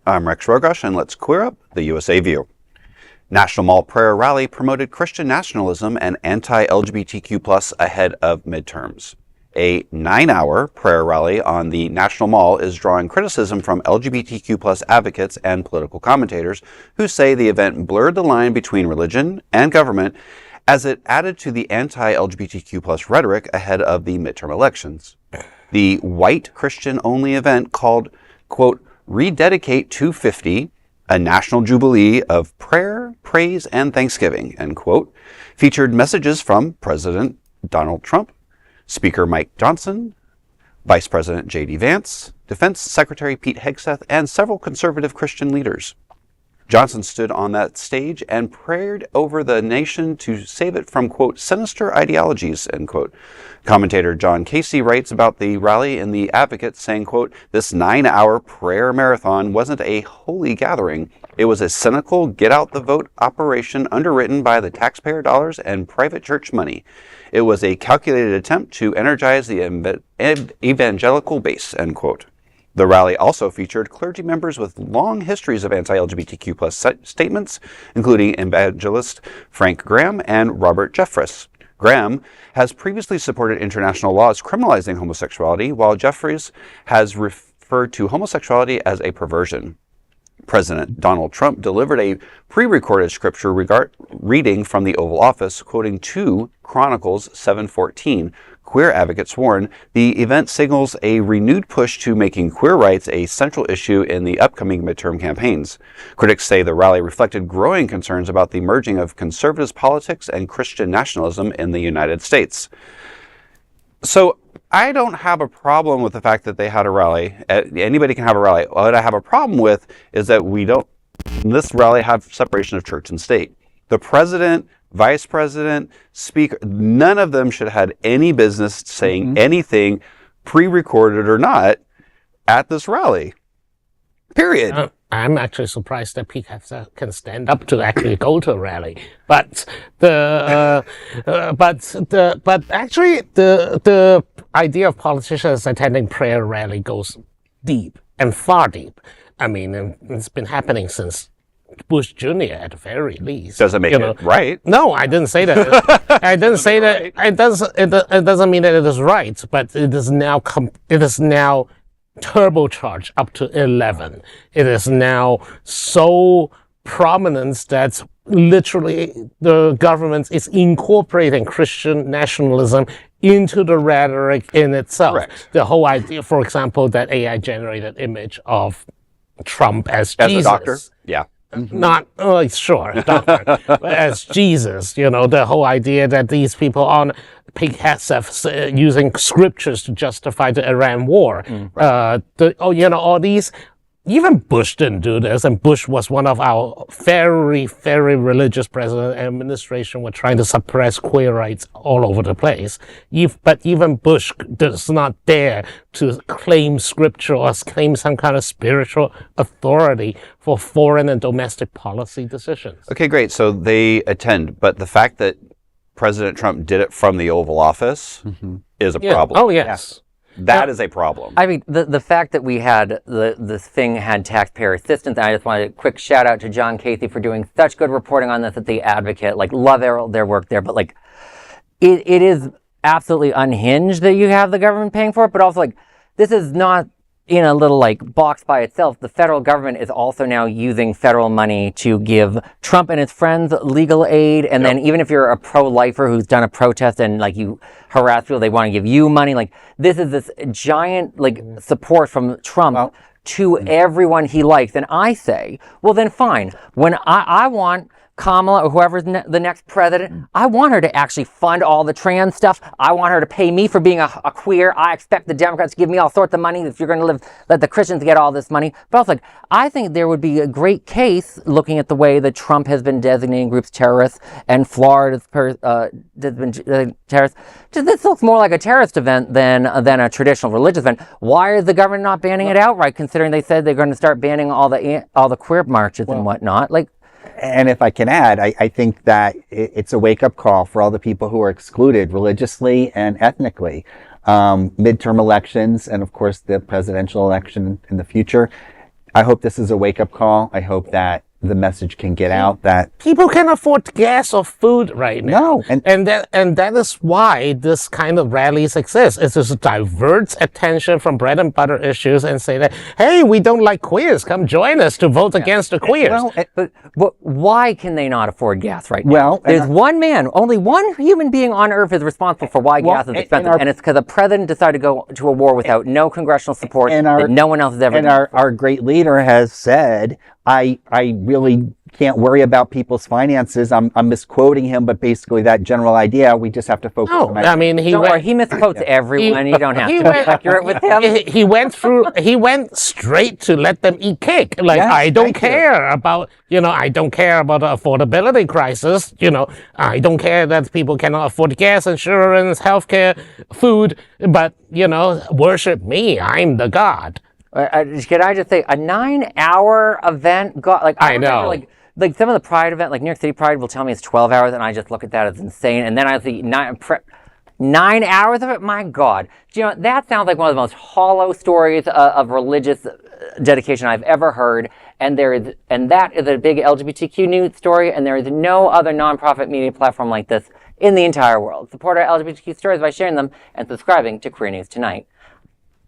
I'm Rex Rogosh, and let's queer up the USA View. National Mall Prayer Rally promoted Christian nationalism and anti-LGBTQ+ ahead of midterms. A 9-hour prayer rally on the National Mall is drawing criticism from LGBTQ+ advocates and political commentators who say the event blurred the line between religion and government as it added to the anti-LGBTQ+ rhetoric ahead of the midterm elections. The white Christian-only event called, quote, Rededicate 250, a National Jubilee of Prayer, Praise, and Thanksgiving, end quote, featured messages from President Donald Trump, Speaker Mike Johnson, Vice President JD Vance, Defense Secretary Pete Hegseth, and several conservative Christian leaders. Johnson stood on that stage and prayed over the nation to save it from, quote, sinister ideologies, end quote. Commentator John Casey writes about the rally in The Advocate, saying, quote, this 9-hour prayer marathon wasn't a holy gathering. It was a cynical get-out-the-vote operation underwritten by the taxpayer dollars and private church money. It was a calculated attempt to energize the evangelical base, end quote. The rally also featured clergy members with long histories of anti-LGBTQ+ statements, including evangelist Frank Graham and Robert Jeffress. Graham has previously supported international laws criminalizing homosexuality, while Jeffress has referred to homosexuality as a perversion. President Donald Trump delivered a pre-recorded scripture reading from the Oval Office, quoting 2 Chronicles 7:14. Queer advocates warn the event signals a renewed push to making queer rights a central issue in the upcoming midterm campaigns. Critics say the rally reflected growing concerns about the merging of conservative politics and Christian nationalism in the United States. So I don't have a problem with the fact that they had a rally. Anybody can have a rally. What I have a problem with is that we don't, in this rally, have separation of church and state. The president, vice president, speaker, none of them should have had any business saying anything, pre-recorded or not, at this rally. Period. I'm actually surprised that Pete Hegseth can stand up to actually go to a rally. But actually the idea of politicians attending prayer rally goes deep and far deep. I mean, it's been happening since Bush Jr. at the very least. Doesn't make it right. No, I didn't say that. I didn't say that. Right. It doesn't mean that it is right, but it is now turbocharged up to 11. It is now so prominent that literally the government is incorporating Christian nationalism into the rhetoric in itself. Correct. The whole idea, for example, that AI-generated image of Trump as Jesus. A doctor? Yeah. Not, sure, doctor, as Jesus, the whole idea that these people on Pete Hegseth using scriptures to justify the Iran war. All these, even Bush didn't do this, and Bush was one of our very, very religious president and administration were trying to suppress queer rights all over the place. But even Bush does not dare to claim scripture or claim some kind of spiritual authority for foreign and domestic policy decisions. Okay, great. So they attend, but the fact that President Trump did it from the Oval Office is a problem. Oh, yes. That is a problem. I mean, the fact that we had this thing had taxpayer assistance. I just wanted a quick shout out to John Casey for doing such good reporting on this at The Advocate. Love their work there, but it is absolutely unhinged that you have the government paying for it. But also, this is not in a little box by itself. The federal government is also now using federal money to give Trump and his friends legal aid. And then even if you're a pro-lifer who's done a protest and you harass people, they want to give you money. This is this giant support from Trump to everyone he likes. And I say, well then fine. When I want Kamala or whoever's the next president, I want her to actually fund all the trans stuff. I want her to pay me for being a queer. I expect the Democrats to give me all sorts of money if you're going to let the Christians get all this money. But also, I think there would be a great case looking at the way that Trump has been designating groups terrorists and Florida's has been terrorists. This looks more like a terrorist event than a traditional religious event. Why is the government not banning it outright, considering they said they're going to start banning all the queer marches and whatnot? And if I can add, I think that it's a wake-up call for all the people who are excluded religiously and ethnically. Midterm elections and, of course, the presidential election in the future. I hope this is a wake-up call. I hope that the message can get out that people can afford gas or food right now. No, and that is why this kind of rallies exist. It just diverts attention from bread and butter issues and say that, hey, we don't like queers. Come join us to vote against the queers. But why can they not afford gas right now? Well, there's one man, only one human being on earth is responsible for why gas is expensive, and it's because the president decided to go to a war without no congressional support that no one else has ever done. And our great leader has said, I really can't worry about people's finances. I'm misquoting him, but basically that general idea, we just have to focus on I mean, he misquotes everyone. You don't have to be accurate with him. He went straight to let them eat cake. Like, Yes, I don't care about the affordability crisis. I don't care that people cannot afford gas, insurance, healthcare, food, but, worship me. I'm the God. Can I just say, a 9-hour event? I know. Remember, like some of the Pride event, like New York City Pride will tell me it's 12 hours, and I just look at that as insane. And then I see 9 hours of it. My God, that sounds like one of the most hollow stories of religious dedication I've ever heard. And that is a big LGBTQ news story. And there is no other nonprofit media platform like this in the entire world. Support our LGBTQ stories by sharing them and subscribing to Queer News Tonight.